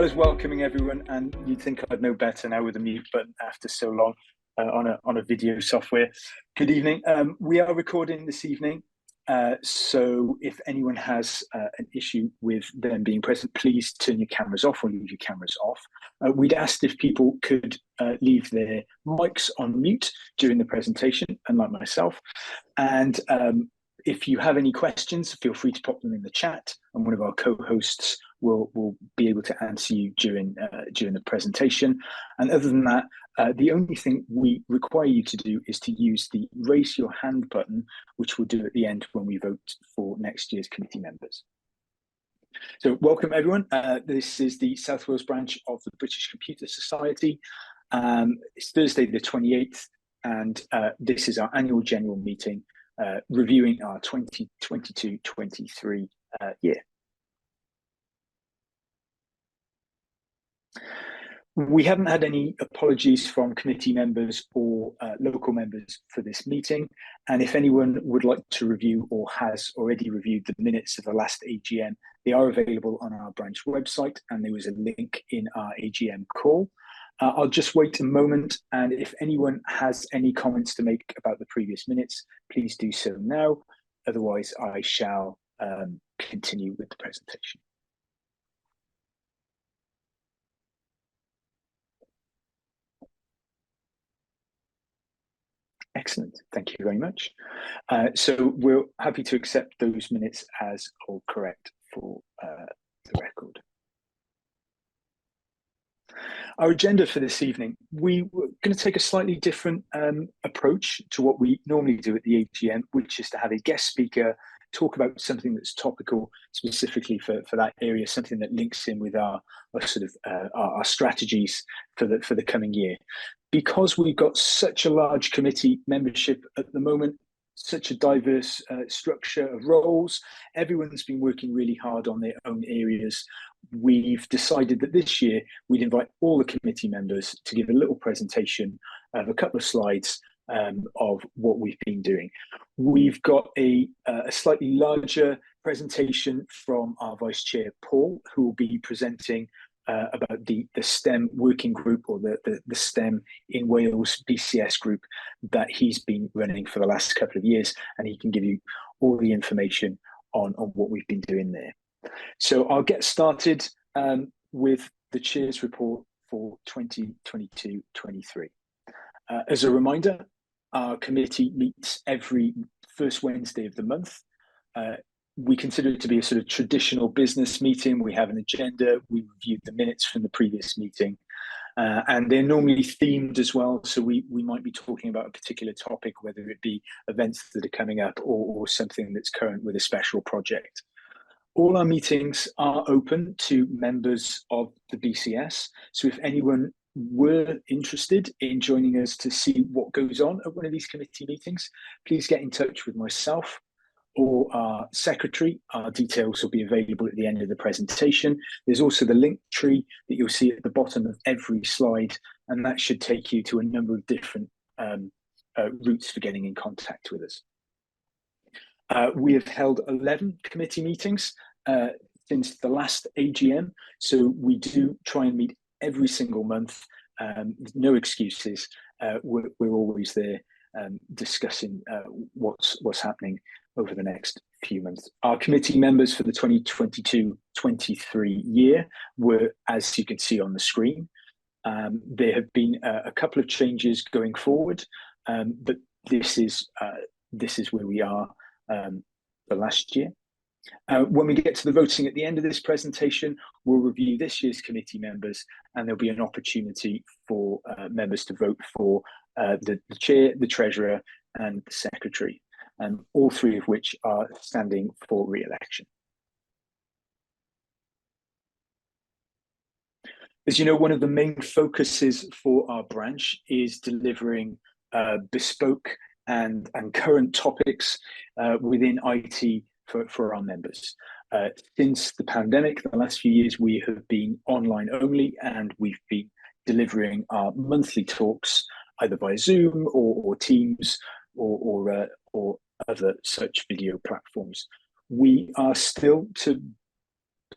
was welcoming everyone, and you'd think I'd know better now with the mute button after so long on a video software. Good evening. We are recording this evening, so if anyone has an issue with them being present, please turn your cameras off or leave your cameras off. We'd asked if people could leave their mics on mute during the presentation, unlike myself. And if you have any questions, feel free to pop them in the chat, and one of our co-hosts will be able to answer you during the presentation. And other than that, the only thing we require you to do is to use the raise your hand button, which we'll do at the end when we vote for next year's committee members. So welcome everyone. This is the South Wales branch of the British Computer Society. It's Thursday the 28th, and this is our annual general meeting reviewing our 2022-23 year. We haven't had any apologies from committee members or local members for this meeting. And if anyone would like to review or has already reviewed the minutes of the last AGM, they are available on our branch website, and there was a link in our AGM call. I'll just wait a moment, and if anyone has any comments to make about the previous minutes, please do so now. Otherwise, I shall continue with the presentation. Excellent, thank you very much. So we're happy to accept those minutes as all correct for the record. Our agenda for this evening, we were going to take a slightly different approach to what we normally do at the AGM, which is to have a guest speaker talk about something that's topical specifically for that area, something that links in with our strategies for the coming year. Because we've got such a large committee membership at the moment, such a diverse structure of roles, everyone's been working really hard on their own areas. We've decided that this year we'd invite all the committee members to give a little presentation of a couple of slides of what we've been doing. We've got a slightly larger presentation from our Vice Chair, Paul, who will be presenting about the STEM working group, or the STEM in Wales BCS group that he's been running for the last couple of years, and he can give you all the information on what we've been doing there. So I'll get started with the Chair's report for 2022-23. As a reminder, our committee meets every first Wednesday of the month. We consider it to be a sort of traditional business meeting. We have an agenda, we review the minutes from the previous meeting, and they're normally themed as well. So we might be talking about a particular topic, whether it be events that are coming up or something that's current with a special project. All our meetings are open to members of the BCS. So if anyone were interested in joining us to see what goes on at one of these committee meetings, please get in touch with myself or our secretary. Our details will be available at the end of the presentation. There's also the link tree that you'll see at the bottom of every slide, and that should take you to a number of different routes for getting in contact with us. We have held 11 committee meetings since the last AGM, so we do try and meet every single month. No excuses. We're always there discussing what's happening over the next few months. Our committee members for the 2022-23 year were, as you can see on the screen. There have been a couple of changes going forward, but this is where we are for last year. When we get to the voting at the end of this presentation, we'll review this year's committee members, and there'll be an opportunity for members to vote for the chair, the treasurer, and the secretary, all three of which are standing for re-election. As you know, one of the main focuses for our branch is delivering bespoke and current topics within IT for our members. Since the pandemic, the last few years, we have been online only, and we've been delivering our monthly talks either by Zoom or Teams or other such video platforms. We are still, to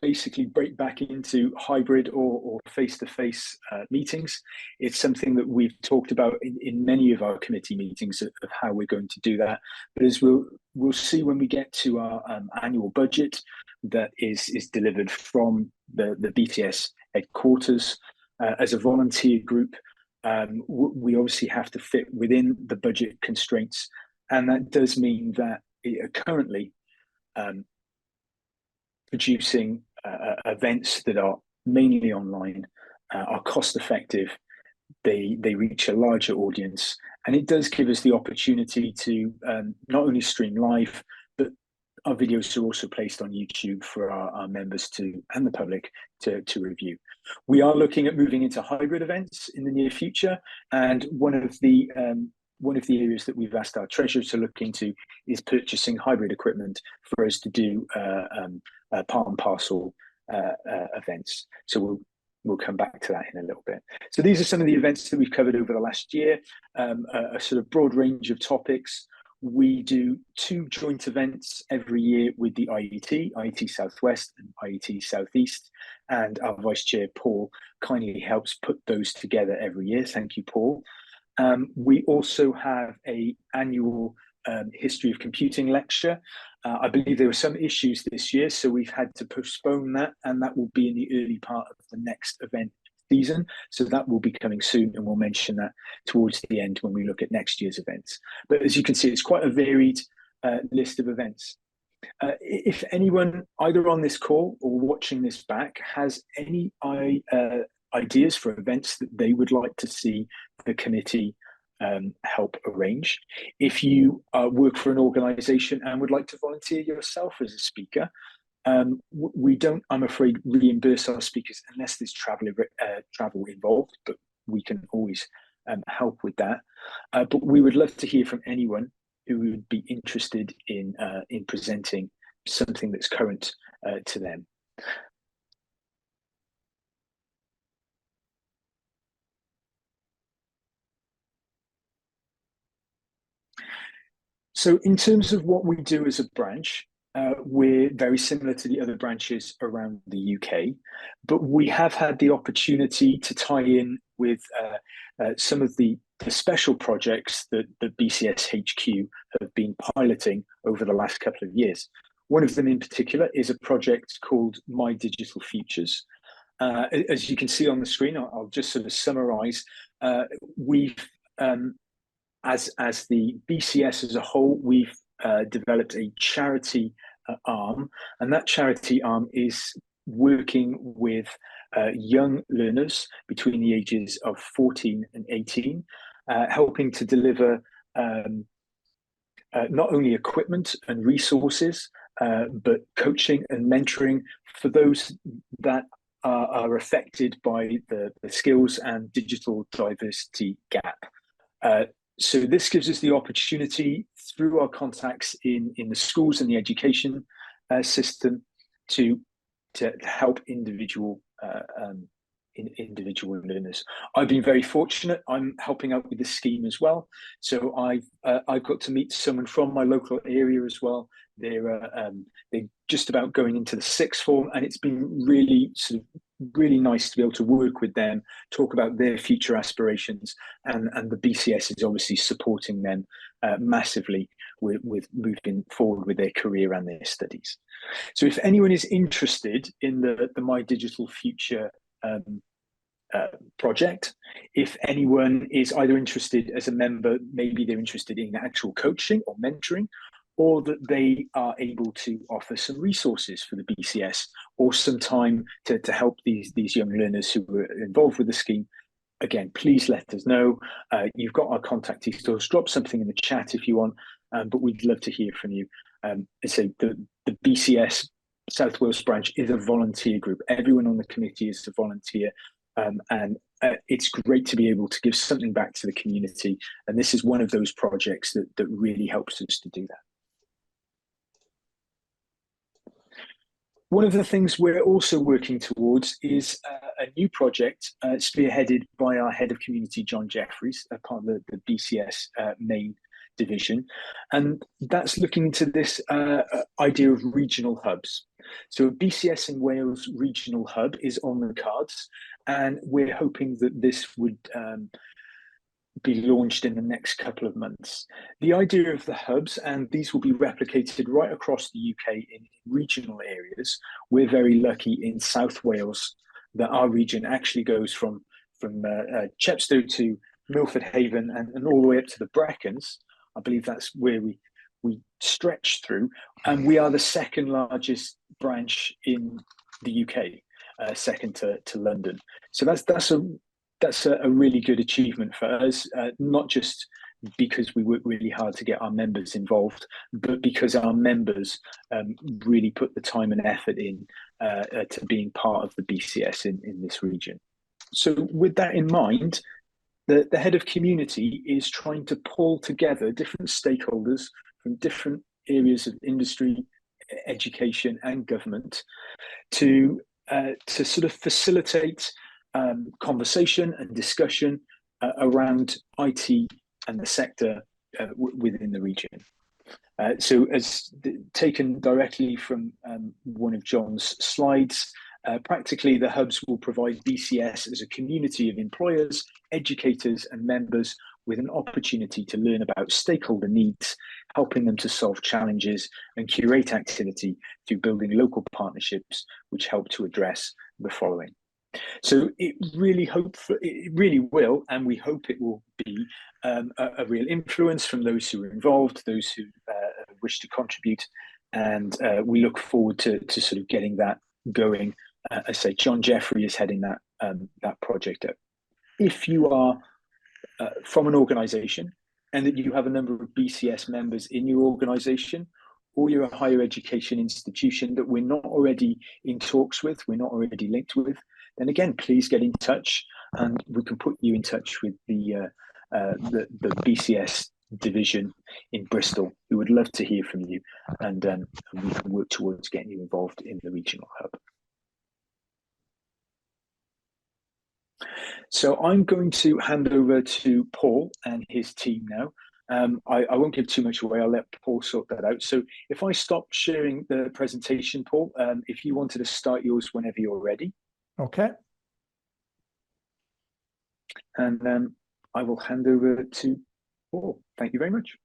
basically break back into hybrid or face-to-face meetings. It's something that we've talked about in many of our committee meetings of how we're going to do that. But as we'll see when we get to our annual budget that is delivered from the BTS headquarters as a volunteer group, we obviously have to fit within the budget constraints, and that does mean that currently producing events that are mainly online are cost effective. They reach a larger audience, and it does give us the opportunity to not only stream live, but our videos are also placed on YouTube for our members and the public to review. We are looking at moving into hybrid events in the near future, and one of the areas that we've asked our treasurer to look into is purchasing hybrid equipment for us to do part and parcel events. So we'll come back to that in a little bit. So these are some of the events that we've covered over the last year, a sort of broad range of topics. We do 2 joint events every year with the IET Southwest and IET Southeast, and our Vice Chair, Paul, kindly helps put those together every year. Thank you, Paul. We also have an annual History of Computing lecture. I believe there were some issues this year, so we've had to postpone that, and that will be in the early part of the next event season. So that will be coming soon, and we'll mention that towards the end when we look at next year's events. But as you can see, it's quite a varied list of events. If anyone, either on this call or watching this back, has any ideas for events that they would like to see the committee help arrange. If you work for an organisation and would like to volunteer yourself as a speaker, we don't, I'm afraid, reimburse our speakers unless there's travel involved, but we can always help with that. But we would love to hear from anyone who would be interested in presenting something that's current to them. So in terms of what we do as a branch, we're very similar to the other branches around the UK, but we have had the opportunity to tie in with some of the special projects that the BCS HQ have been piloting over the last couple of years. One of them in particular is a project called My Digital Futures. As you can see on the screen, I'll just sort of summarize. We've as the BCS as a whole, we've developed a charity arm, and that charity arm is working with young learners between the ages of 14 and 18, helping to deliver not only equipment and resources, but coaching and mentoring for those that are affected by the skills and digital diversity gap. So this gives us the opportunity through our contacts in the schools and the education system to help individual learners. I've been very fortunate. I'm helping out with the scheme as well. So I've got to meet someone from my local area as well. They're just about going into the 6th form, and it's been really nice to be able to work with them, talk about their future aspirations, and the BCS is obviously supporting them massively with moving forward with their career and their studies. So if anyone is interested in the My Digital Future project, if anyone is either interested as a member, maybe they're interested in actual coaching or mentoring, or that they are able to offer some resources for the BCS or some time to help these young learners who were involved with the scheme, again, please let us know. You've got our contact details. Drop something in the chat if you want, but we'd love to hear from you. So the BCS South Wales branch is a volunteer group. Everyone on the committee is a volunteer, and it's great to be able to give something back to the community. And this is one of those projects that really helps us to do that. One of the things we're also working towards is a new project spearheaded by our head of community, John Jeffries, part of the BCS main division. And that's looking into this idea of regional hubs. So a BCS in Wales regional hub is on the cards, and we're hoping that this would be launched in the next couple of months. The idea of the hubs, and these will be replicated right across the UK in regional areas. We're very lucky in South Wales that our region actually goes from Chepstow to Milford Haven and all the way up to the Brecons. I believe that's where we stretch through, and we are the second largest branch in the UK, second to London. So that's a really good achievement for us, not just because we work really hard to get our members involved, but because our members really put the time and effort in to being part of the BCS in this region. So with that in mind, the head of community is trying to pull together different stakeholders from different areas of industry, education, and government to sort of facilitate conversation and discussion around IT and the sector within the region. So as taken directly from one of John's slides, practically the hubs will provide BCS as a community of employers, educators and members with an opportunity to learn about stakeholder needs, helping them to solve challenges and curate activity through building local partnerships which help to address the following. So it really will, and we hope it will be a real influence from those who are involved, those who wish to contribute, and we look forward to sort of getting that going. I say John Jeffrey is heading that project up. If you are from an organisation and that you have a number of BCS members in your organisation, or you're a higher education institution that we're not already in talks with, we're not already linked with, then again, please get in touch, and we can put you in touch with the BCS division in Bristol. We would love to hear from you, and we can work towards getting you involved in the regional hub. So I'm going to hand over to Paul and his team now. I won't give too much away. I'll let Paul sort that out. So if I stop sharing the presentation, Paul, if you wanted to start yours whenever you're ready. Okay. And I will hand over to Paul. Thank you very much.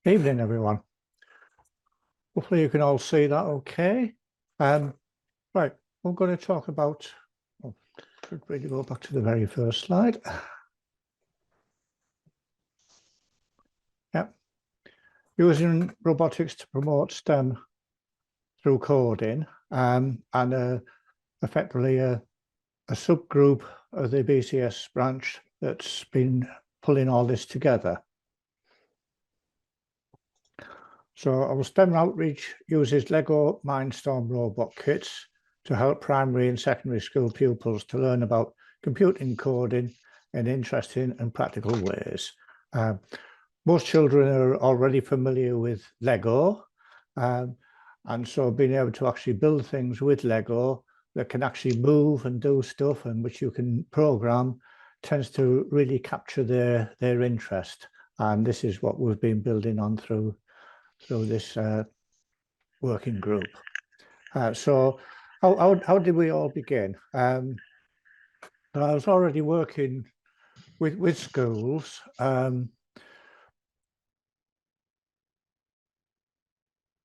Evening, everyone. Hopefully you can all see that okay. Right, we're going to talk about, should really go back to the very first slide. Yeah, using robotics to promote STEM through coding, and effectively a subgroup of the BCS branch that's been pulling all this together. So our STEM outreach uses Lego Mindstorm robot kits to help primary and secondary school pupils to learn about computing coding in interesting and practical ways. Most children are already familiar with Lego, and so being able to actually build things with Lego that can actually move and do stuff and which you can program tends to really capture their interest. And this is what we've been building on through this working group. So how did we all begin? I was already working with schools.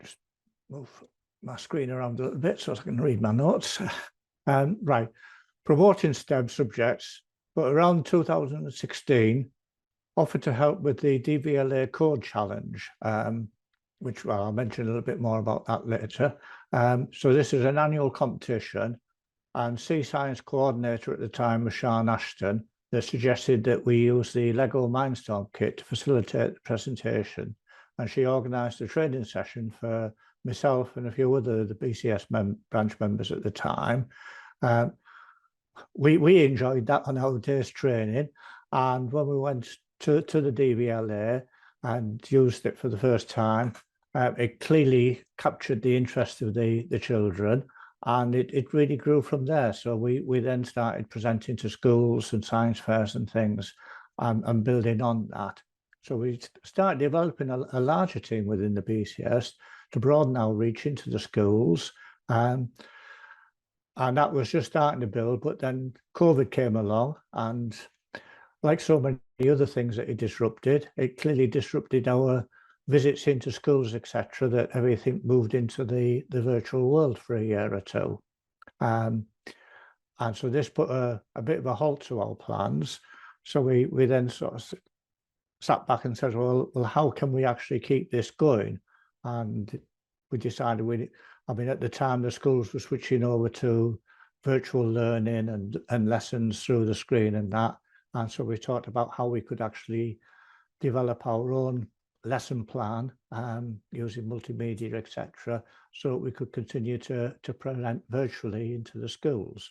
Just move my screen around a little bit so I can read my notes. Right, promoting STEM subjects, but around 2016, offered to help with the DVLA Code Challenge, which, well, I'll mention a little bit more about that later. So this is an annual competition, and C-Science coordinator at the time was Sean Ashton, that suggested that we use the Lego Mindstorm kit to facilitate the presentation. And she organised a training session for myself and a few other the BCS branch members at the time. We enjoyed that on our day's training, and when we went to the DVLA and used it for the first time, It clearly captured the interest of the children, and it really grew from there. So we then started presenting to schools and science fairs and things, and building on that. So we started developing a larger team within the BCS to broaden our reach into the schools. And that was just starting to build, but then COVID came along, and like so many other things that it disrupted, it clearly disrupted our visits into schools, etc., that everything moved into the virtual world for a year or two. And so this put a bit of a halt to our plans. So we then sort of sat back and said, well, how can we actually keep this going? And we decided I mean, at the time, the schools were switching over to virtual learning and lessons through the screen and that. And so we talked about how we could actually develop our own lesson plan using multimedia, etc., so that we could continue to present virtually into the schools.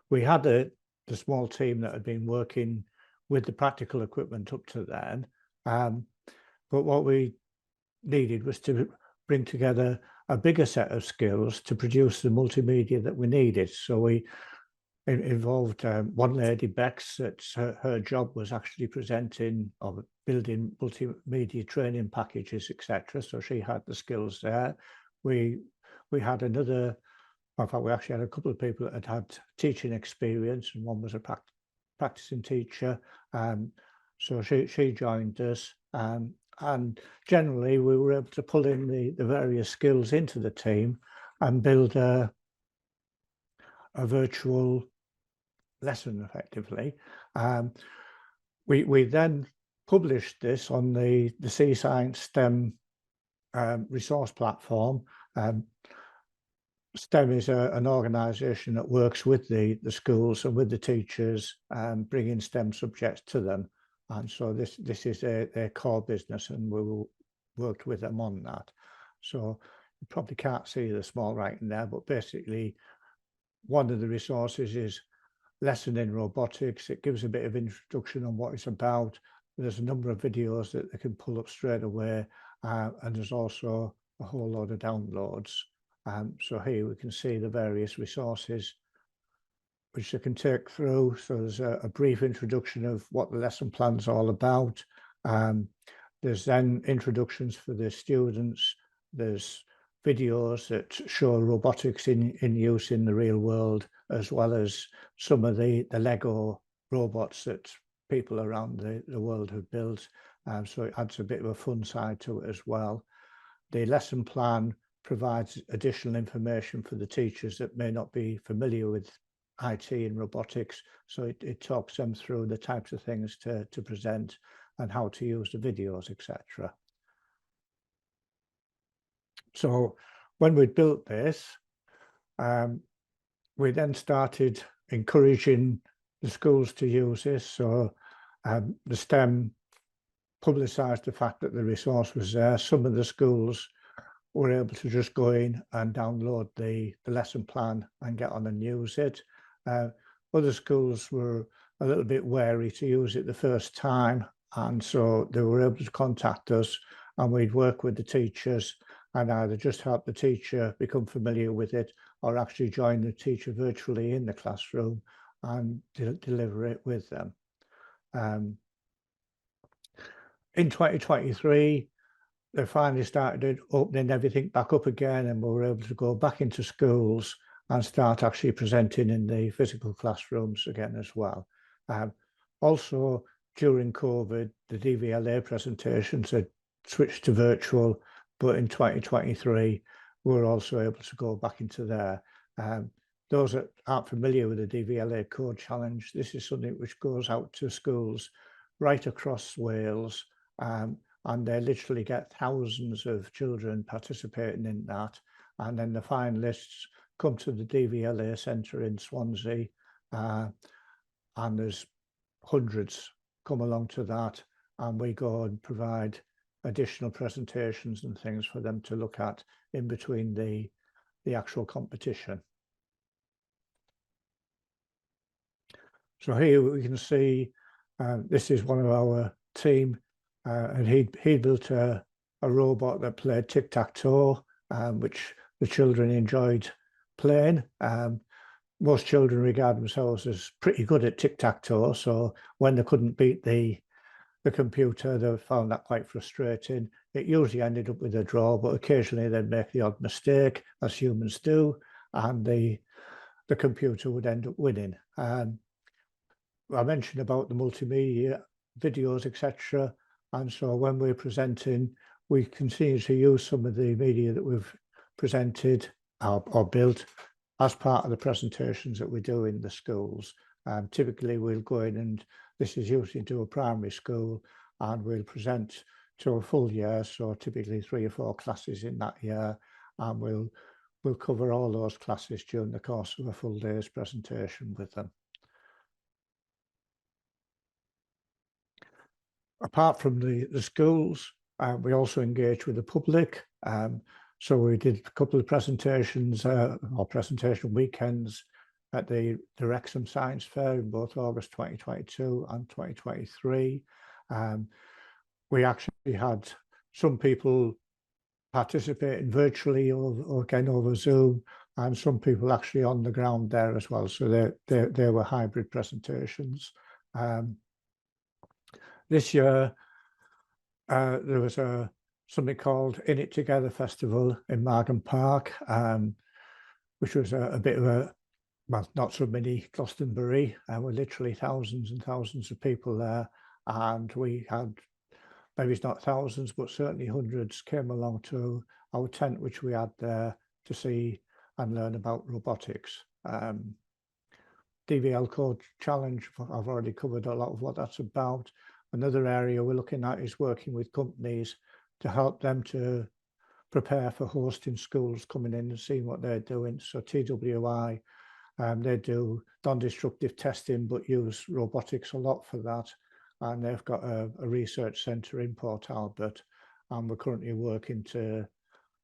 We had the small team that had been working with the practical equipment up to then, but what we needed was to bring together a bigger set of skills to produce the multimedia that we needed. So we involved one lady, Bex, that her job was actually presenting or building multimedia training packages, etc. So she had the skills there. We had another, in fact, we actually had a couple of people that had teaching experience, and one was a practicing teacher. So she joined us, and generally we were able to pull in the various skills into the team and build a virtual lesson effectively. We then published this on the C Science STEM resource platform. STEM is an organisation that works with the schools and with the teachers, bringing STEM subjects to them. And so this is their core business, and we worked with them on that. So you probably can't see the small writing there, but basically one of the resources is lesson in robotics. It gives a bit of introduction on what it's about. There's a number of videos that they can pull up straight away, and there's also a whole load of downloads. So here we can see the various resources which they can take through. So there's a brief introduction of what the lesson plan's all about. There's then introductions for the students. There's videos that show robotics in use in the real world, as well as some of the Lego robots that people around the world have built. So it adds a bit of a fun side to it as well. The lesson plan provides additional information for the teachers that may not be familiar with IT and robotics. So it talks them through the types of things to present and how to use the videos, etc. So when we built this, we then started encouraging the schools to use this. So the STEM publicised the fact that the resource was there. Some of the schools were able to just go in and download the lesson plan and get on and use it. Other schools were a little bit wary to use it the first time, and so they were able to contact us, and we'd work with the teachers and either just help the teacher become familiar with it, or actually join the teacher virtually in the classroom and deliver it with them. In 2023, they finally started opening everything back up again, and we were able to go back into schools and start actually presenting in the physical classrooms again as well. Also, during COVID, the DVLA presentations had switched to virtual, but in 2023, we were also able to go back into there. Those that aren't familiar with the DVLA Code Challenge, this is something which goes out to schools right across Wales, and they literally get thousands of children participating in that. And then the finalists come to the DVLA Centre in Swansea, and there's hundreds come along to that, and we go and provide additional presentations and things for them to look at in between the actual competition. So here we can see this is one of our team, and he built a robot that played tic-tac-toe, which the children enjoyed playing. Most children regard themselves as pretty good at tic-tac-toe, so when they couldn't beat the computer, they found that quite frustrating. It usually ended up with a draw, but occasionally they'd make the odd mistake, as humans do, and the computer would end up winning. I mentioned about the multimedia videos, etc. And so when we're presenting, we continue to use some of the media that we've presented or built as part of the presentations that we do in the schools. Typically, we'll go in, and this is usually to a primary school, and we'll present to a full year, so typically 3 or 4 classes in that year, and we'll cover all those classes during the course of a full day's presentation with them. Apart from the schools, we also engage with the public. So we did a couple of presentations or presentation weekends at the Wrexham Science Fair in both August 2022 and 2023. We actually had some people participating virtually or again over Zoom, and some people actually on the ground there as well. So they were hybrid presentations. This year, there was something called In It Together Festival in Margam Park, which was a bit of a, well, not so many Glastonbury. Were literally thousands and thousands of people there, and we had, maybe it's not thousands, but certainly hundreds came along to our tent, which we had there to see and learn about robotics. DVL Code Challenge, I've already covered a lot of what that's about. Another area we're looking at is working with companies to help them to prepare for hosting schools coming in and seeing what they're doing. So TWI, they do non-destructive testing, but use robotics a lot for that. And they've got a research centre in Port Albert, and we're currently working to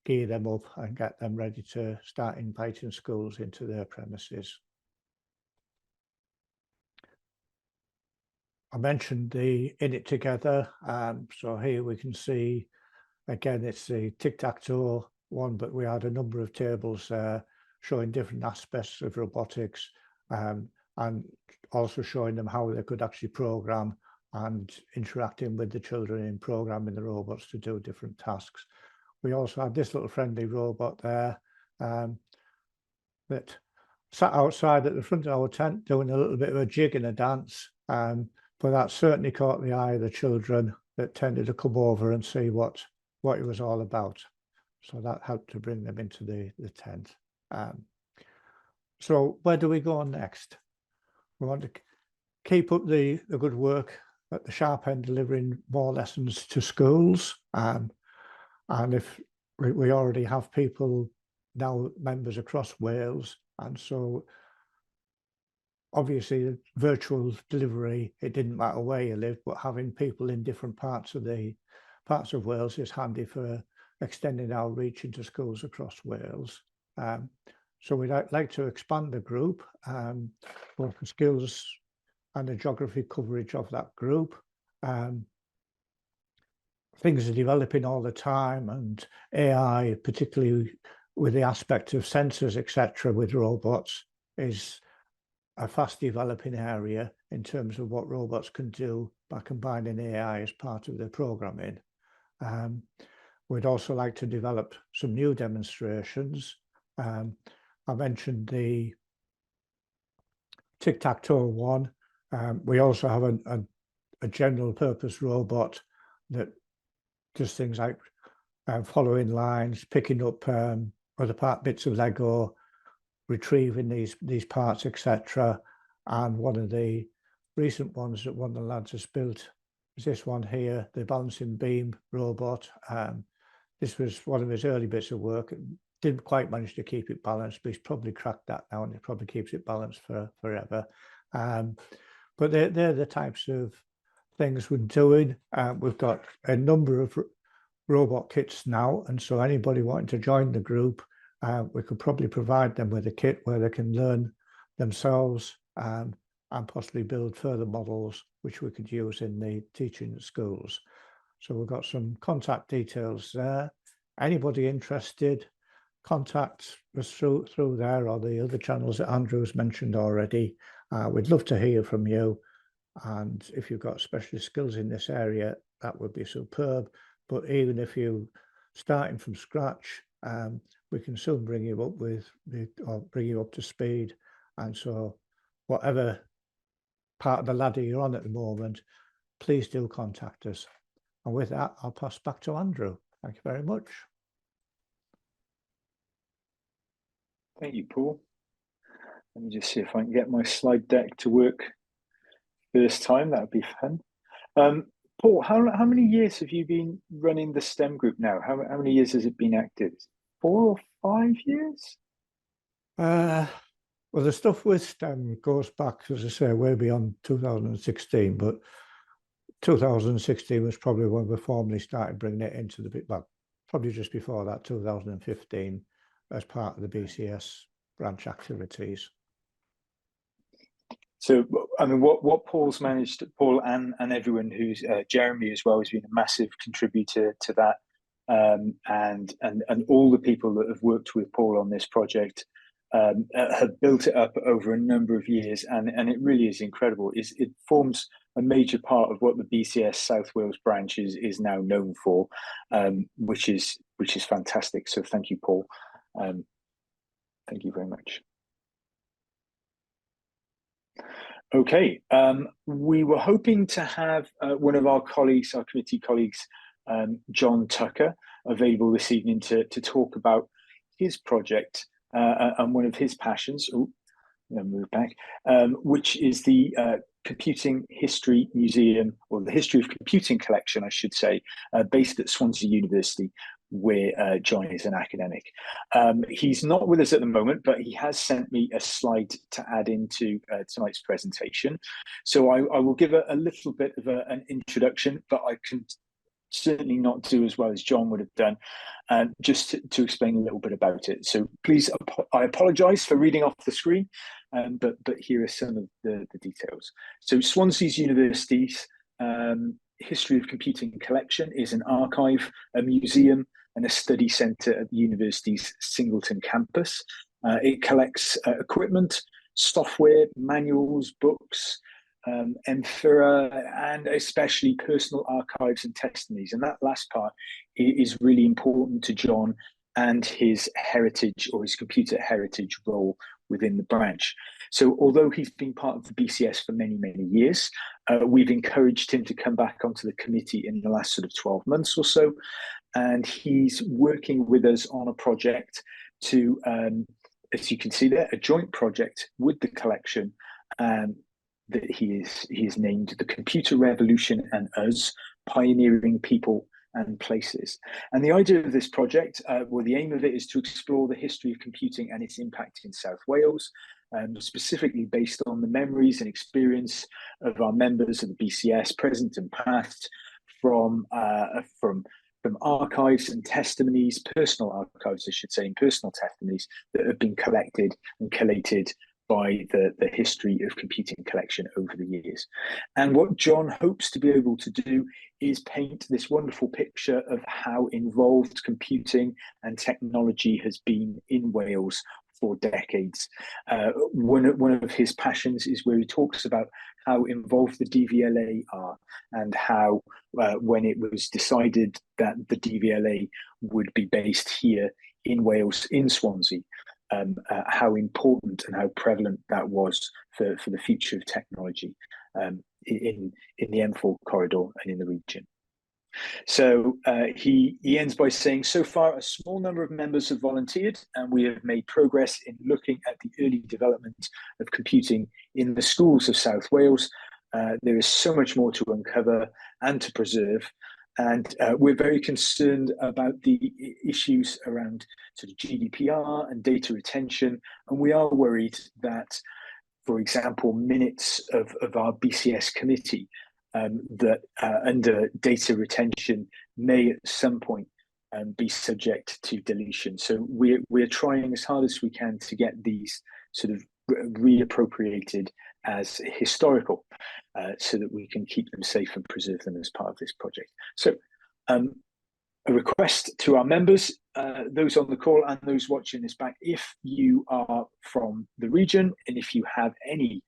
gear them up and get them ready to start inviting schools into their premises. I mentioned the In It Together. So here we can see, again, it's the tic-tac-toe one, but we had a number of tables showing different aspects of robotics, and also showing them how they could actually program and interacting with the children in programming the robots to do different tasks. We also had this little friendly robot there that sat outside at the front of our tent doing a little bit of a jig and a dance. But that certainly caught the eye of the children that tended to come over and see what it was all about. So that helped to bring them into the tent. So where do we go next? We want to keep up the good work at the sharp end, delivering more lessons to schools. And if we already have people now, members across Wales, and so obviously virtual delivery, it didn't matter where you live, but having people in different parts of Wales is handy for extending our reach into schools across Wales. So we'd like to expand the group, both the skills and the geography coverage of that group. Things are developing all the time, and AI, particularly with the aspect of sensors, etc., with robots, is a fast developing area in terms of what robots can do by combining AI as part of their programming. We'd also like to develop some new demonstrations. I mentioned the tic-tac-toe one. We also have a general purpose robot that does things like following lines, picking up other bits of Lego, retrieving these parts, etc. And one of the recent ones that one of the lads has built is this one here, the balancing beam robot. This was one of his early bits of work. Didn't quite manage to keep it balanced, but he's probably cracked that now, and it probably keeps it balanced for forever. But they're the types of things we're doing. We've got a number of robot kits now, and so anybody wanting to join the group, we could probably provide them with a kit where they can learn themselves and possibly build further models which we could use in the teaching at schools. So we've got some contact details there. Anybody interested, contact us through there or the other channels that Andrew's mentioned already. We'd love to hear from you. And if you've got specialist skills in this area, that would be superb. But even if you're starting from scratch, we can soon bring you up or bring you up to speed. And so whatever part of the ladder you're on at the moment, please do contact us. And with that, I'll pass back to Andrew. Thank you very much. Thank you, Paul. Let me just see if I can get my slide deck to work first time. That would be fun. Paul, how many years have you been running the STEM group now? How many years has it been active? 4 or 5 years? Well, the stuff with STEM goes back, as I say, way beyond 2016, but 2016 was probably when we formally started bringing it into the bit, well, probably just before that, 2015, as part of the BCS branch activities. So, I mean, what Paul's managed, Paul and everyone who's Jeremy as well has been a massive contributor to that, and all the people that have worked with Paul on this project have built it up over a number of years, and it really is incredible. It forms a major part of what the BCS South Wales branch is now known for, which is fantastic. So thank you, Paul. Thank you very much. Okay, we were hoping to have one of our colleagues, our committee colleagues, John Tucker, available this evening to talk about his project and one of his passions. Oh, I'm going to move back, which is the Computing History Museum, or the History of Computing collection, I should say, based at Swansea University, where John is an academic. He's not with us at the moment, but he has sent me a slide to add into tonight's presentation. So I will give a little bit of an introduction, but I can certainly not do as well as John would have done, just to explain a little bit about it. So please, I apologise for reading off the screen, but here are some of the details. So Swansea University's History of Computing collection is an archive, a museum, and a study centre at the university's Singleton campus. It collects equipment, software, manuals, books, amphora, and especially personal archives and testimonies. And that last part is really important to John and his heritage, or his computer heritage role within the branch. So although he's been part of the BCS for many, many years, we've encouraged him to come back onto the committee in the last sort of 12 months or so. And he's working with us on a project to, as you can see there, a joint project with the collection that he is named The Computer Revolution and Us, Pioneering People and Places. And the idea of this project, well, the aim of it is to explore the history of computing and its impact in South Wales, specifically based on the memories and experience of our members of the BCS, present and past, from archives and testimonies, personal archives, I should say, and personal testimonies that have been collected and collated by the history of computing collection over the years. And what John hopes to be able to do is paint this wonderful picture of how involved computing and technology has been in Wales for decades. One of his passions is where he talks about how involved the DVLA are, and how when it was decided that the DVLA would be based here in Wales, in Swansea, how important and how prevalent that was for the future of technology in the M4 corridor and in the region. So he ends by saying, so far a small number of members have volunteered, and we have made progress in looking at the early development of computing in the schools of South Wales. There is so much more to uncover and to preserve. And we're very concerned about the issues around sort of GDPR and data retention. And we are worried that, for example, minutes of our BCS committee that under data retention may at some point be subject to deletion. So we're trying as hard as we can to get these sort of reappropriated as historical, so that we can keep them safe and preserve them as part of this project. So a request to our members, those on the call and those watching this back, if you are from the region and if you have any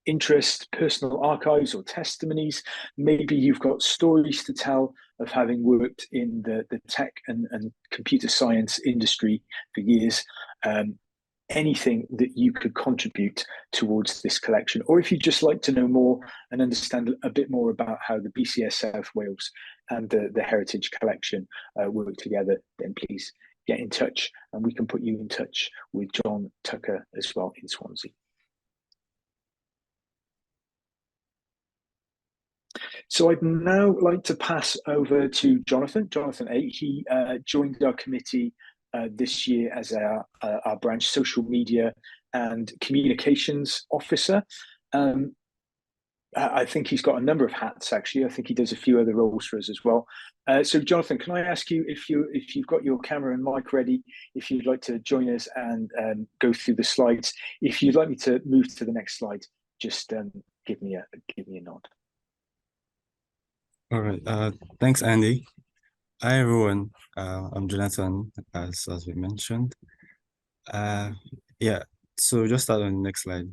interest, personal archives or testimonies, maybe you've got stories to tell of having worked in the tech and computer science industry for years, anything that you could contribute towards this collection, or if you'd just like to know more and understand a bit more about how the BCS South Wales and the Heritage Collection work together, then please get in touch and we can put you in touch with John Tucker as well in Swansea. So I'd now like to pass over to Jonathan A. He joined our committee this year as our branch social media and communications officer. I think he's got a number of hats, actually. I think he does a few other roles for us as well. So Jonathan, can I ask you if you've got your camera and mic ready, if you'd like to join us and go through the slides. If you'd like me to move to the next slide, just give me a nod. All right. Thanks, Andy. Hi, everyone. I'm Jonathan, as we mentioned. Yeah. So just start on the next slide.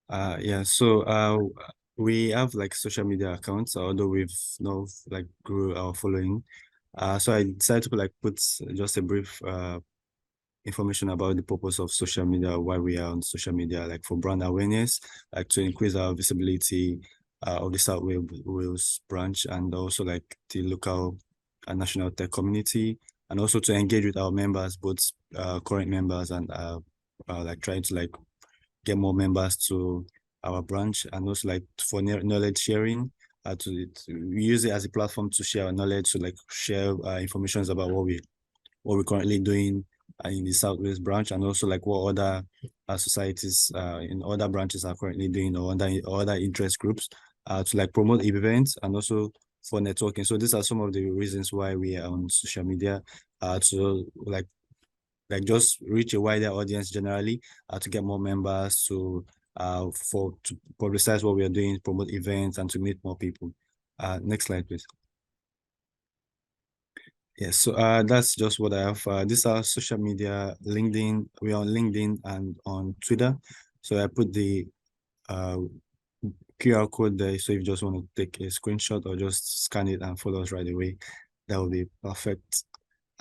Yeah. So we have like social media accounts, although we've now like grew our following. So I decided to like put just a brief information about the purpose of social media, why we are on social media, like for brand awareness, like to increase our visibility of the South Wales branch, and also like the local and national tech community, and also to engage with our members, both current members and like trying to like get more members to our branch, and also like for knowledge sharing. To use it as a platform to share our knowledge, to like share information about what we're currently doing in the South Wales branch, and also like what other societies in other branches are currently doing, or other interest groups to like promote events, and also for networking. So these are some of the reasons why we are on social media, to like just reach a wider audience generally, to get more members, to publicize what we are doing, promote events, and to meet more people. Next slide, please. Yes, so that's just what I have. These are social media, LinkedIn. We're on LinkedIn and on Twitter. So I put the QR code there. So if you just want to take a screenshot or just scan it and follow us right away, that would be perfect.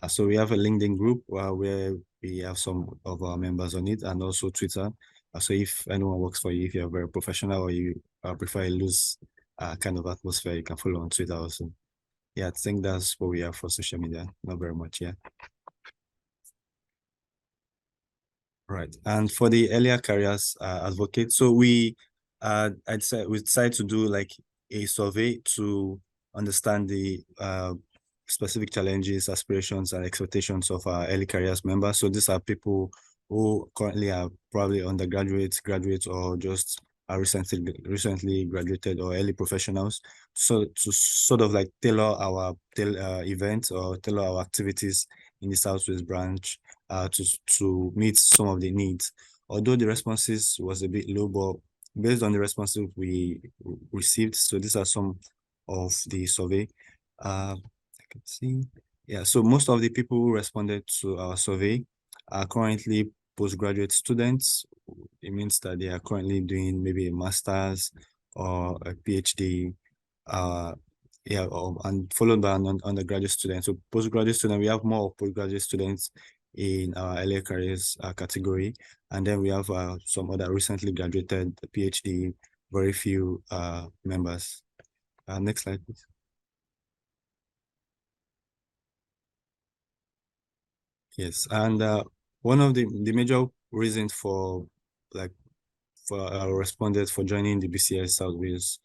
So we have a LinkedIn group where we have some of our members on it, and also Twitter. So if anyone works for you, if you're very professional or you prefer a loose kind of atmosphere, you can follow on Twitter also. Yeah, I think that's what we have for social media. Not very much, yeah. Right, and for the earlier careers advocate, so we decided to do like a survey to understand the specific challenges, aspirations, and expectations of our early careers members. So these are people who currently are probably undergraduates, graduates, or just are recently graduated, or early professionals. So to sort of like tailor our events or tailor our activities in the South Wales branch to meet some of the needs. Although the responses was a bit low, but based on the responses we received, so these are some of the survey. I can see. Yeah, so most of the people who responded to our survey are currently postgraduate students. It means that they are currently doing maybe a master's or a PhD, and followed by an undergraduate student. So postgraduate student, we have more postgraduate students in our early careers category, and then we have some other recently graduated PhD, very few members. Next slide, please. Yes, and one of the major reasons for our respondents for joining the BCS South Wales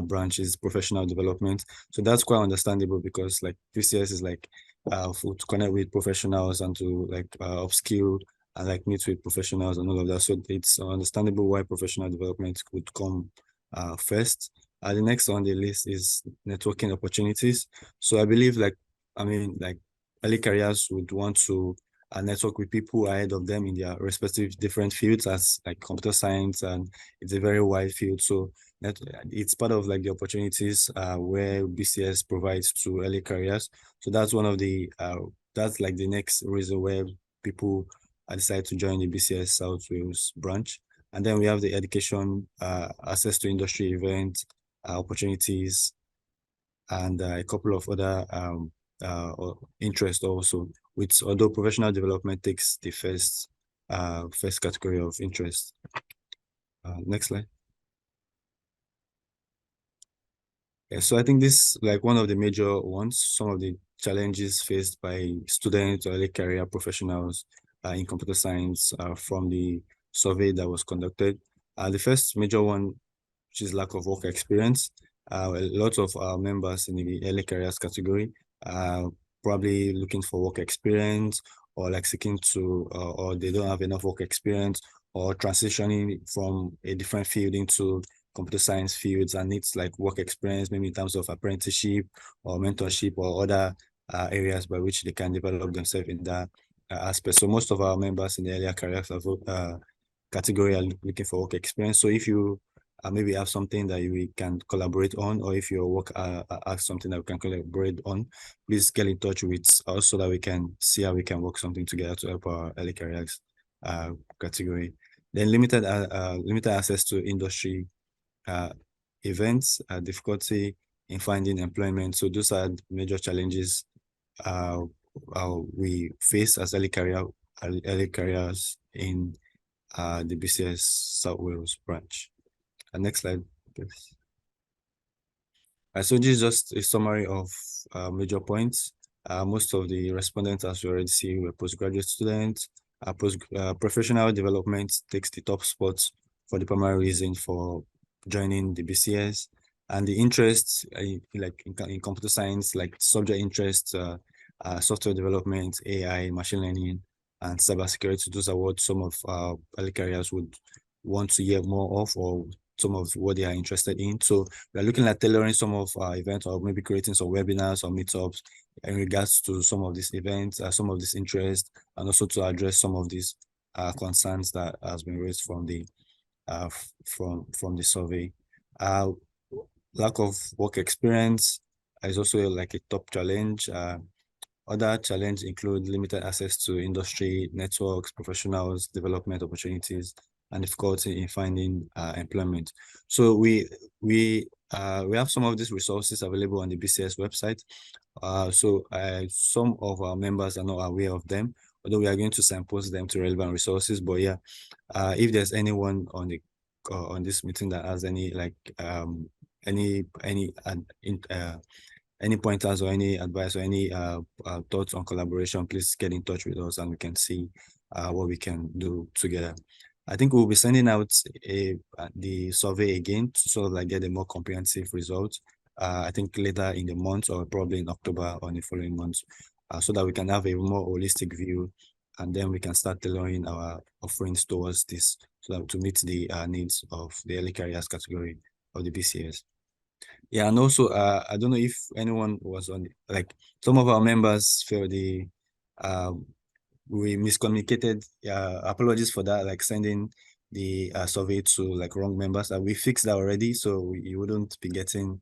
branch is professional development. So that's quite understandable, because like BCS is like to connect with professionals and to like upskill and like meet with professionals and all of that. So it's understandable why professional development could come first. The next on the list is networking opportunities. So I believe like early careers would want to network with people ahead of them in their respective different fields, as like computer science, and it's a very wide field. So it's part of like the opportunities where BCS provides to early careers. So that's one of the that's like the next reason where people decide to join the BCS South Wales branch. And then we have the education, access to industry events, opportunities, and a couple of other interests also, which although professional development takes the first category of interest. Next slide. Yeah, so I think this like one of the major ones, some of the challenges faced by students or early career professionals in computer science from the survey that was conducted. The first major one, which is lack of work experience. A lot of our members in the early careers category are probably looking for work experience, or like seeking to, or they don't have enough work experience, or transitioning from a different field into computer science fields and needs like work experience, maybe in terms of apprenticeship or mentorship or other areas by which they can develop themselves in that aspect. So most of our members in the earlier careers category are looking for work experience. So if you maybe have something that we can collaborate on, or if your work has something that we can collaborate on, please get in touch with us so that we can see how we can work something together to help our early careers category. Then limited access to industry events, difficulty in finding employment. So those are major challenges we face as early careers in the BCS South Wales branch. Next slide, please. So this is just a summary of major points. Most of the respondents, as you already see, were postgraduate students. Professional development takes the top spots for the primary reason for joining the BCS, and the interests like in computer science, like subject interests, software development, AI, machine learning, and cybersecurity. Those are what some of early careers would want to hear more of, or some of what they are interested in. So we're looking at tailoring some of our events, or maybe creating some webinars or meetups in regards to some of these events, some of this interest, and also to address some of these concerns that has been raised from the from the survey. Lack of work experience is also like a top challenge. Other challenges include limited access to industry networks, professionals, development opportunities, and difficulty in finding employment. So we have some of these resources available on the BCS website. So some of our members are not aware of them, although we are going to signpost them to relevant resources. But yeah, if there's anyone on the on this meeting that has any like any pointers or any advice or any thoughts on collaboration, please get in touch with us and we can see what we can do together. I think we'll be sending out the survey again to sort of like get a more comprehensive result. I think later in the month, or probably in October or in the following months, so that we can have a more holistic view, and then we can start tailoring our offerings towards this, so that to meet the needs of the early careers category of the BCS. Yeah, and also I don't know if anyone was on, like some of our members felt we miscommunicated. Apologies for that, like sending the survey to like wrong members. We fixed that already, so you wouldn't be getting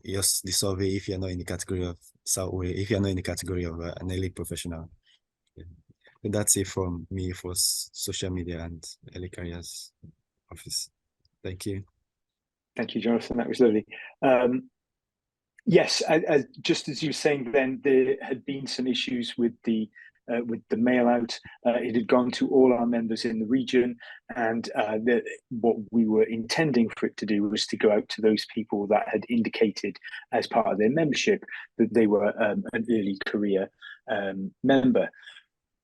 just the survey if you're not in the category of if you're not in the category of an early professional. Yeah. So that's it from me for social media and early careers office. Thank you. Thank you, Jonathan. That was lovely. Yes, just as you were saying, then there had been some issues with the mail out. It had gone to all our members in the region, and what we were intending for it to do was to go out to those people that had indicated as part of their membership that they were an early career member.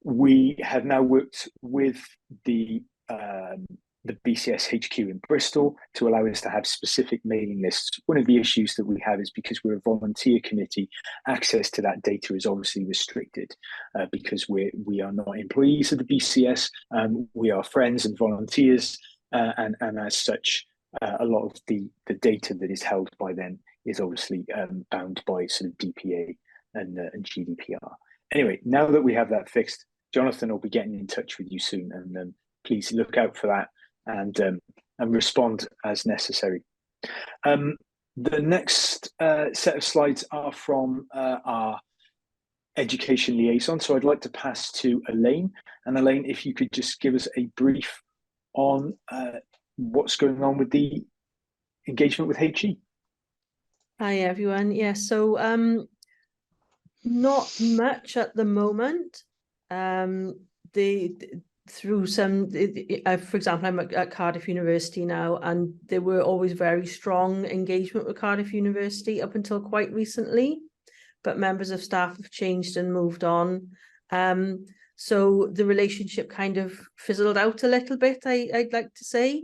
We have now worked with the BCS HQ in Bristol to allow us to have specific mailing lists. One of the issues that we have is because we're a volunteer committee, access to that data is obviously restricted because we are not employees of the BCS. We are friends and volunteers, and as such, a lot of the data that is held by them is obviously bound by sort of DPA and GDPR. Anyway, now that we have that fixed, Jonathan will be getting in touch with you soon, and please look out for that and respond as necessary. The next set of slides are from our education liaison. So I'd like to pass to Elaine. And Elaine, if you could just give us a brief on what's going on with the engagement with HE. Hi everyone. Yeah, so not much at the moment. Through some, for example, I'm at Cardiff University now, and there were always very strong engagement with Cardiff University up until quite recently, but members of staff have changed and moved on. So the relationship kind of fizzled out a little bit, I'd like to say.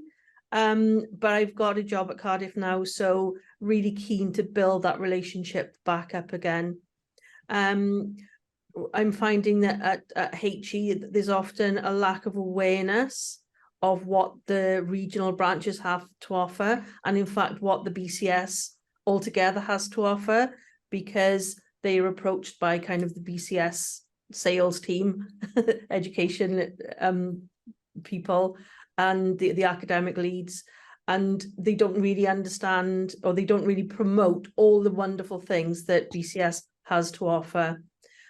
But I've got a job at Cardiff now, so really keen to build that relationship back up again. I'm finding that at HE, there's often a lack of awareness of what the regional branches have to offer, and in fact, what the BCS altogether has to offer, because they are approached by kind of the BCS sales team, education people, and the academic leads, and they don't really understand, or they don't really promote all the wonderful things that BCS has to offer.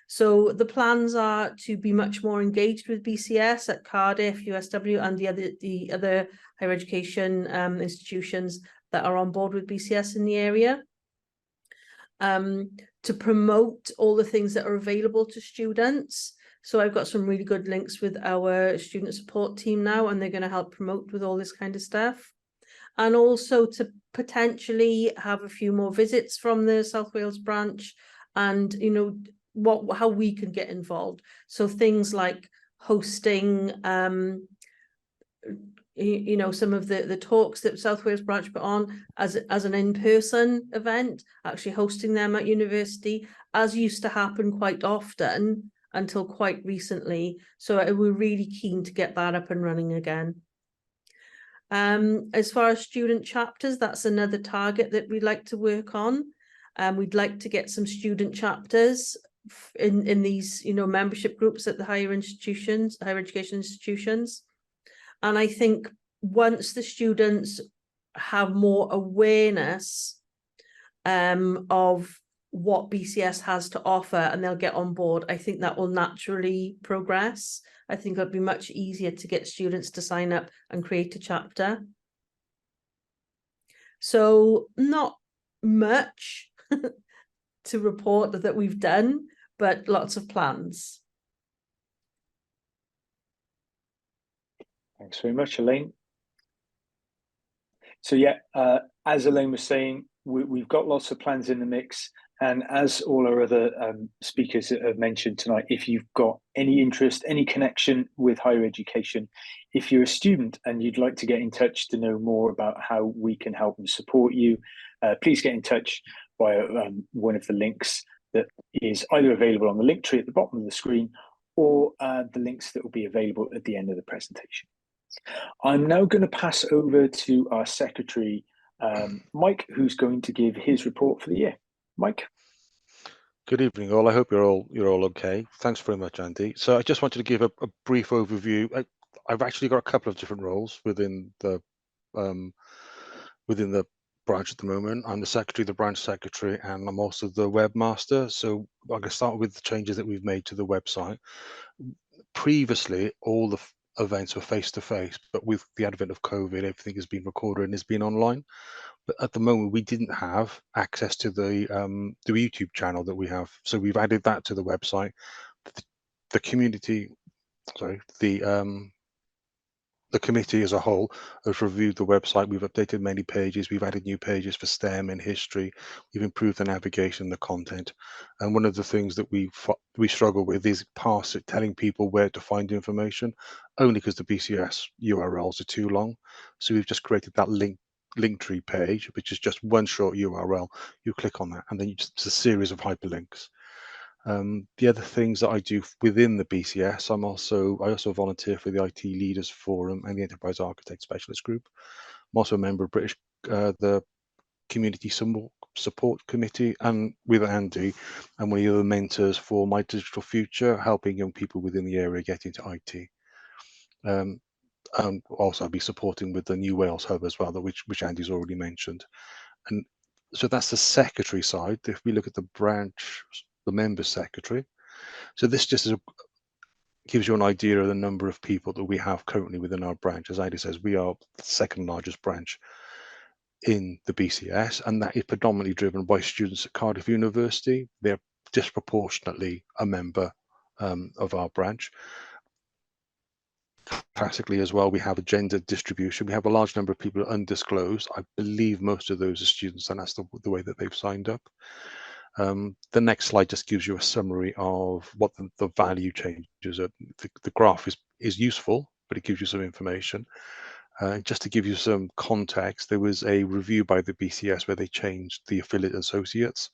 So the plans are to be much more engaged with BCS at Cardiff, USW, and the other higher education institutions that are on board with BCS in the area, to promote all the things that are available to students. So I've got some really good links with our student support team now, and they're going to help promote with all this kind of stuff. And also to potentially have a few more visits from the South Wales branch, and, you know, how we can get involved. So things like hosting, you know, some of the talks that South Wales branch put on as an in-person event, actually hosting them at university, as used to happen quite often until quite recently. So we're really keen to get that up and running again. As far as student chapters, that's another target that we'd like to work on. We'd like to get some student chapters in these, you know, membership groups at the higher education institutions. And I think once the students have more awareness of what BCS has to offer, and they'll get on board, I think that will naturally progress. I think it'll be much easier to get students to sign up and create a chapter. So not much to report that we've done, but lots of plans. Thanks very much, Elaine. So yeah, as Elaine was saying, we've got lots of plans in the mix. And as all our other speakers have mentioned tonight, if you've got any interest, any connection with higher education, if you're a student and you'd like to get in touch to know more about how we can help and support you, please get in touch via one of the links that is either available on the link tree at the bottom of the screen, or the links that will be available at the end of the presentation. I'm now going to pass over to our secretary, Mike, who's going to give his report for the year. Mike. Good evening, all. I hope you're all okay. Thanks very much, Andy. So I just wanted to give a brief overview. I've actually got a couple of different roles within the branch at the moment. I'm the secretary, the branch secretary, and I'm also the webmaster. So I'm going to start with the changes that we've made to the website. Previously, all the events were face-to-face, but with the advent of COVID, everything has been recorded and has been online. But at the moment, we didn't have access to the YouTube channel that we have, so we've added that to the website. The community, sorry, the committee as a whole has reviewed the website. We've updated many pages. We've added new pages for STEM and history. We've improved the navigation, the content. And one of the things that we struggle with is telling people where to find information, only because the BCS URLs are too long. So we've just created that Linktree page, which is just one short URL. You click on that, and then it's a series of hyperlinks. The other things that I do within the BCS, I also volunteer for the IT Leaders Forum and the Enterprise Architect Specialist Group. I'm also a member of the Community support committee, and with Andy, and one of the other mentors for My Digital Future, helping young people within the area get into IT. Also, I'll be supporting with the New Wales Hub as well, which Andy's already mentioned. And so that's the secretary side. If we look at the branch, the member secretary, so this just gives you an idea of the number of people that we have currently within our branch. As Andy says, we are the second largest branch in the BCS, and that is predominantly driven by students at Cardiff University. They're disproportionately a member of our branch. Classically as well, we have a gender distribution. We have a large number of people undisclosed. I believe most of those are students, and that's the way that they've signed up. The next slide just gives you a summary of what the value changes are. The graph is useful, but it gives you some information. Just to give you some context, there was a review by the BCS where they changed the affiliate associates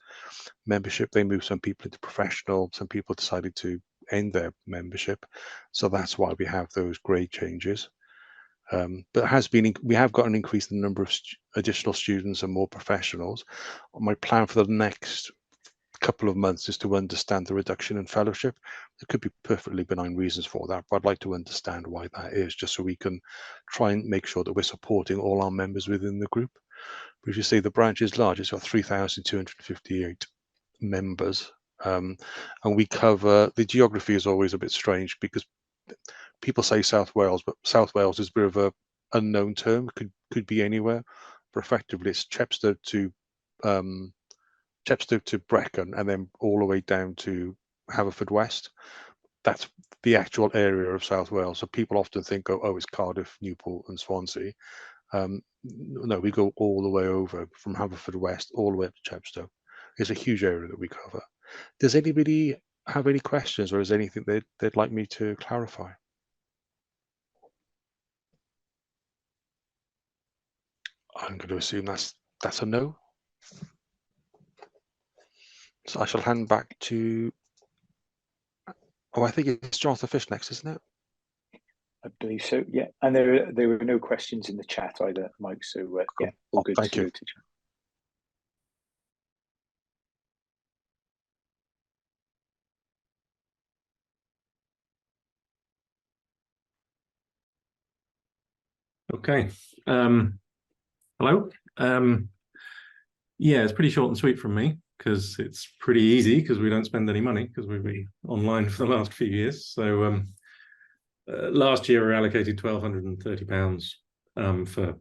membership. They moved some people into professional, some people decided to end their membership. So that's why we have those grade changes. But we have got an increase in the number of additional students and more professionals. My plan for the next couple of months is to understand the reduction in fellowship. There could be perfectly benign reasons for that, but I'd like to understand why that is, just so we can try and make sure that we're supporting all our members within the group. But if you say the branch is large, it's got 3,258 members, and we cover, the geography is always a bit strange because people say South Wales, but South Wales is a bit of a unknown term. Could be anywhere, but effectively it's Chepstow to Brecon, and then all the way down to Haverfordwest. That's the actual area of South Wales. So people often think, oh, it's Cardiff, Newport, and Swansea. No, we go all the way over from Haverfordwest all the way up to Chepstow. It's a huge area that we cover. Does anybody have any questions, or is there anything they'd like me to clarify? I'm going to assume that's a no. So I shall hand back to, I think it's Jonathan Fish next, isn't it? I believe so, yeah. And there were no questions in the chat either, Mike. So cool. Yeah, all good. Thank you. To chat. Okay. Hello. Yeah, it's pretty short and sweet from me because it's pretty easy because we don't spend any money because we've been online for the last few years. So last year we allocated £1,230 for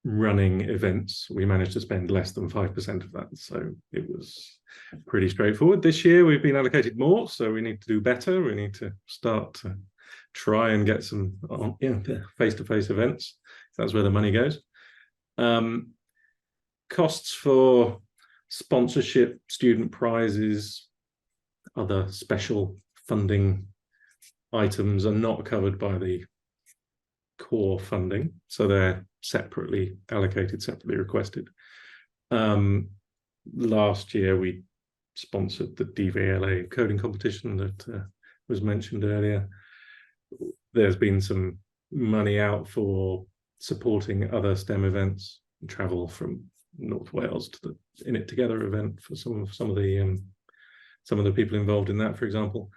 running events. We managed to spend less than 5% of that, so it was pretty straightforward. This year we've been allocated more, so we need to do better. We need to start to try and get some face-to-face events. That's where the money goes. Costs for sponsorship, student prizes, other special funding items are not covered by the core funding, so they're separately allocated, separately requested. Last year we sponsored the DVLA coding competition that was mentioned earlier. There's been some money out for supporting other STEM events, travel from North Wales to the In It Together event for some of the people involved in that, for example.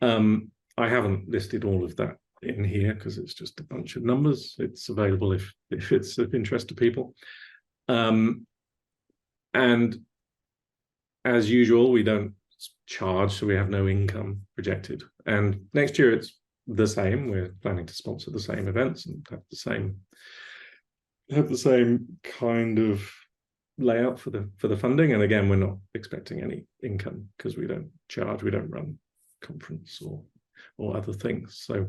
I haven't listed all of that in here because it's just a bunch of numbers. It's available if it's of interest to people. And as usual, we don't charge, so we have no income projected. And next year it's the same. We're planning to sponsor the same events and have the same kind of layout for the funding. And again, we're not expecting any income because we don't charge, we don't run conference or other things. So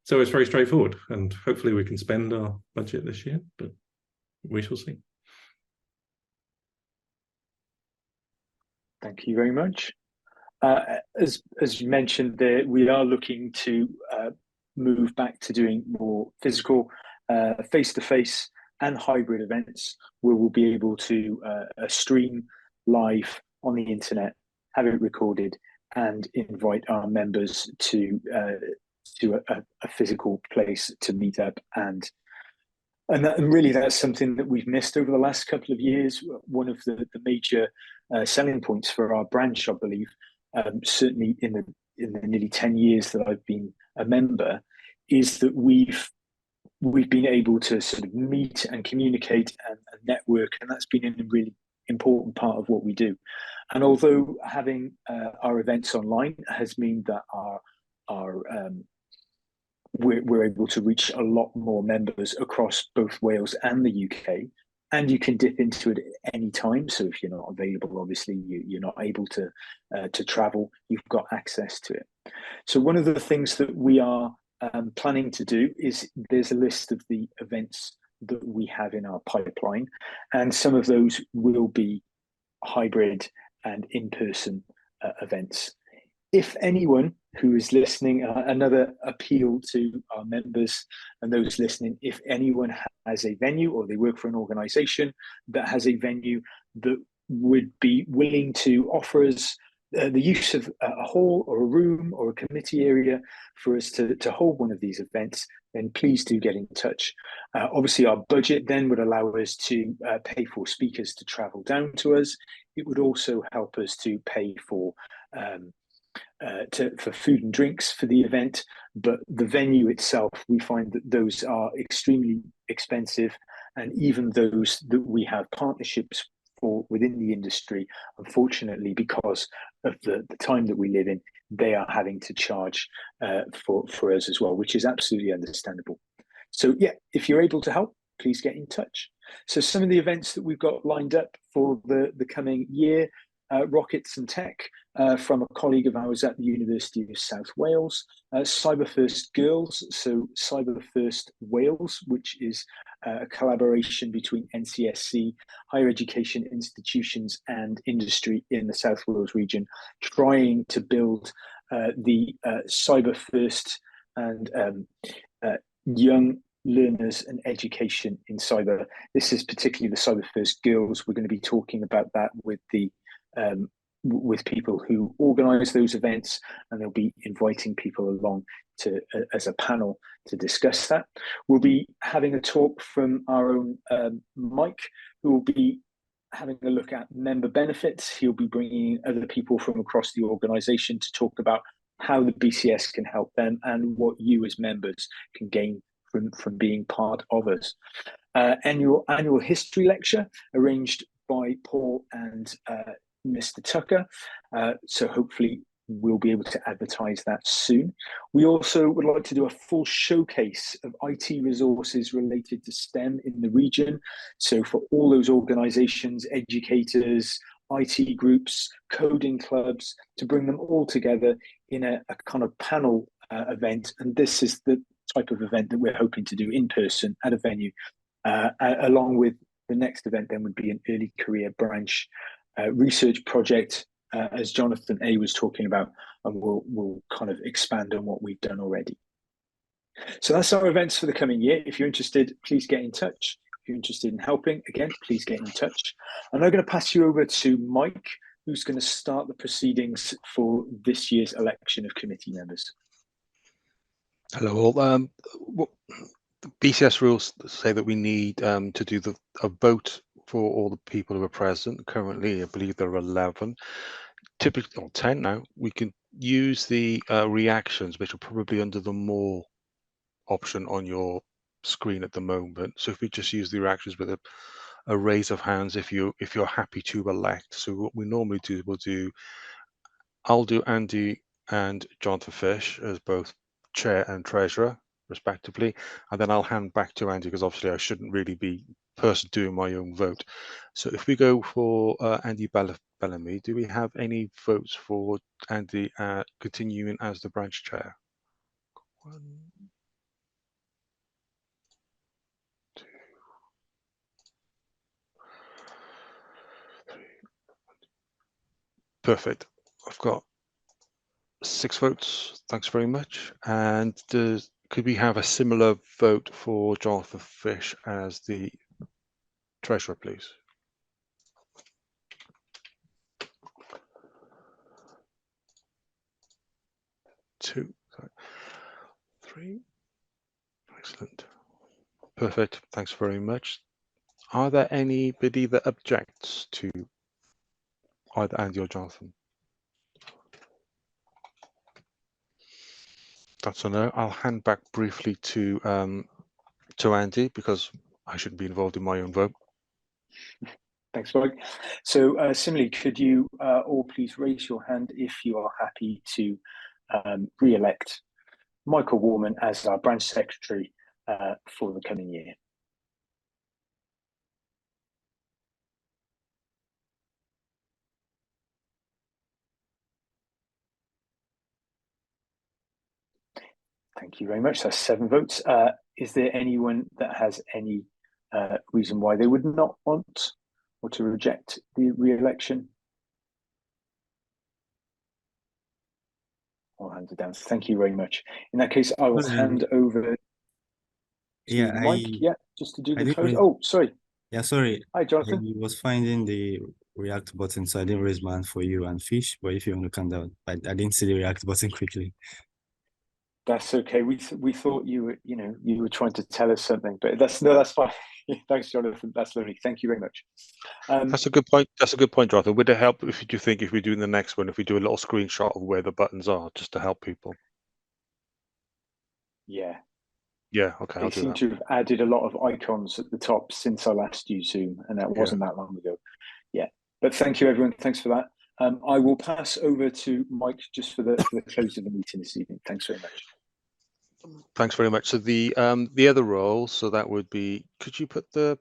it's very straightforward, and hopefully we can spend our budget this year, but we shall see. Thank you very much. As you mentioned there, we are looking to move back to doing more physical, face-to-face and hybrid events where we'll be able to stream live on the internet, have it recorded, and invite our members to a physical place to meet up and And really, that's something that we've missed over the last couple of years. One of the major selling points for our branch, I believe, certainly in the nearly 10 years that I've been a member, is that we've been able to sort of meet and communicate and network, and that's been a really important part of what we do. And although having our events online has meant that we're able to reach a lot more members across both Wales and the UK, and you can dip into it at any time. So if you're not available, obviously you're not able to travel, you've got access to it. So one of the things that we are planning to do is there's a list of the events that we have in our pipeline, and some of those will be hybrid and in-person events. If anyone who is listening, another appeal to our members and those listening, if anyone has a venue or they work for an organisation that has a venue that would be willing to offer us the use of a hall or a room or a committee area for us to hold one of these events, then please do get in touch. Obviously, our budget then would allow us to pay for speakers to travel down to us. It would also help us to pay for food and drinks for the event, but the venue itself, we find that those are extremely expensive, and even those that we have partnerships for within the industry, unfortunately, because of the time that we live in, they are having to charge for us as well, which is absolutely understandable. So yeah, if you're able to help, please get in touch. So some of the events that we've got lined up for the coming year: Rockets and Tech from a colleague of ours at the University of South Wales, Cyber First Girls, so Cyber First Wales, which is a collaboration between NCSC, higher education institutions and industry in the South Wales region, trying to build the cyber first and young learners and education in cyber. This is particularly the Cyber First Girls. We're going to be talking about that with people who organise those events, and they'll be inviting people along to as a panel to discuss that. We'll be having a talk from our own Mike, who will be having a look at member benefits. He'll be bringing other people from across the organisation to talk about how the BCS can help them and what you as members can gain from being part of us. Annual history lecture arranged by Paul and Mr. Tucker. So hopefully we'll be able to advertise that soon. We also would like to do a full showcase of IT resources related to STEM in the region. So for all those organizations, educators, IT groups, coding clubs, to bring them all together in a kind of panel event. And this is the type of event that we're hoping to do in person at a venue, along with the next event then would be an early career branch research project, as Jonathan A was talking about, and we'll kind of expand on what we've done already. So that's our events for the coming year. If you're interested, please get in touch. If you're interested in helping, again, please get in touch. And I'm going to pass you over to Mike, who's going to start the proceedings for this year's election of committee members. Hello all. The BCS rules say that we need to do a vote for all the people who are present. Currently, I believe there are 11, typically, or 10 now. We can use the reactions, which are probably under the more option on your screen at the moment. So if we just use the reactions with a raise of hands, if you're happy to elect. So what we normally do, I'll do Andy and Jonathan Fish as both chair and treasurer, respectively, and then I'll hand back to Andy, because obviously I shouldn't really be person doing my own vote. So if we go for Andy Bellamy, do we have any votes for Andy continuing as the branch chair? 1, 2, 3. Perfect. I've got 6 votes. Thanks very much. And could we have a similar vote for Jonathan Fish as the treasurer, please? 2, 3. Excellent. Perfect. Thanks very much. Are there anybody that objects to either Andy or Jonathan? That's a no. I'll hand back briefly to Andy because I shouldn't be involved in my own vote. Thanks, Mike. So similarly, could you all please raise your hand if you are happy to re-elect Michael Warman as our branch secretary for the coming year? Thank you very much. That's 7 votes. Is there anyone that has any reason why they would not want or to reject the re-election? All hands are down. Thank you very much. In that case, I will hand over to Mike. Just to do the close. Oh, sorry. Yeah, sorry. Hi, Jonathan. I was finding the react button, so I didn't raise my hand for you and Fish. But if you want to come down, I didn't see the react button quickly. That's okay. We thought you were trying to tell us something, but that's fine. Thanks, Jonathan. That's lovely. Thank you very much. That's a good point. That's a good point, Jonathan. Would it help if we do the next one, if we do a little screenshot of where the buttons are, just to help people? Yeah. Yeah. Okay. They seem to have added a lot of icons at the top since I last used Zoom, and that wasn't that long ago. Yeah. But thank you, everyone. Thanks for that. I will pass over to Mike just for the close of the meeting this evening. Thanks very much. Thanks very much. So the other role, so that would be, could you put the,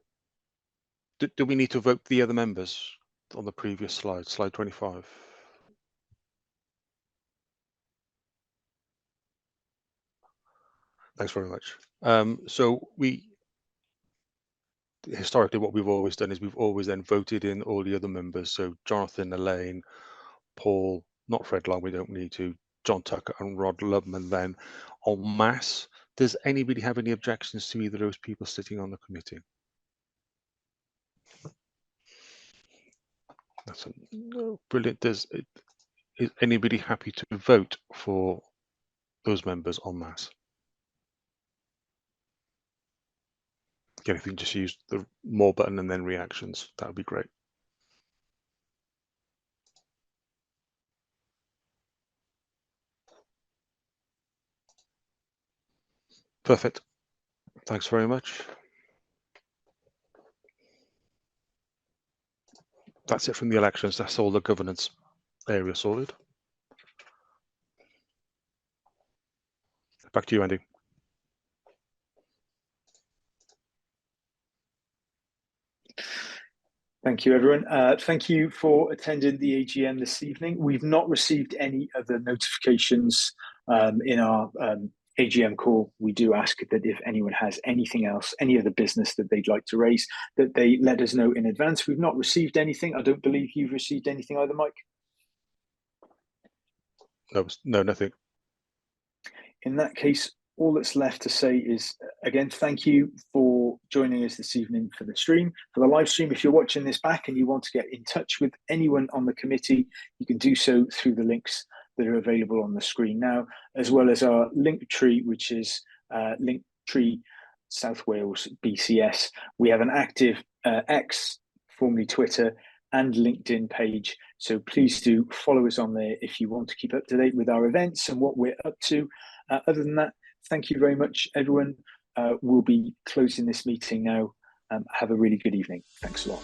do we need to vote the other members on the previous slide, slide 25? Thanks very much. So historically what we've always done is we've always then voted in all the other members. So Jonathan, Elaine, Paul, not Fred Long, we don't need to, John Tucker and Rod Lubman then en masse. Does anybody have any objections to either of those people sitting on the committee? That's brilliant. Is anybody happy to vote for those members en masse? Again, if you can just use the more button and then reactions, that would be great. Perfect. Thanks very much. That's it from the elections. That's all the governance area sorted. Back to you, Andy. Thank you, everyone. Thank you for attending the AGM this evening. We've not received any other notifications in our AGM call. We do ask that if anyone has anything else, any other business that they'd like to raise, that they let us know in advance. We've not received anything. I don't believe you've received anything either, Mike. No, nothing. In that case, all that's left to say is, again, thank you for joining us this evening for the stream, for the live stream. If you're watching this back and you want to get in touch with anyone on the committee, you can do so through the links that are available on the screen now, as well as our link tree, which is Linktree South Wales BCS. We have an active X, formerly Twitter, and LinkedIn page. So please do follow us on there if you want to keep up to date with our events and what we're up to. Other than that, thank you very much, everyone. We'll be closing this meeting now. Have a really good evening. Thanks a lot.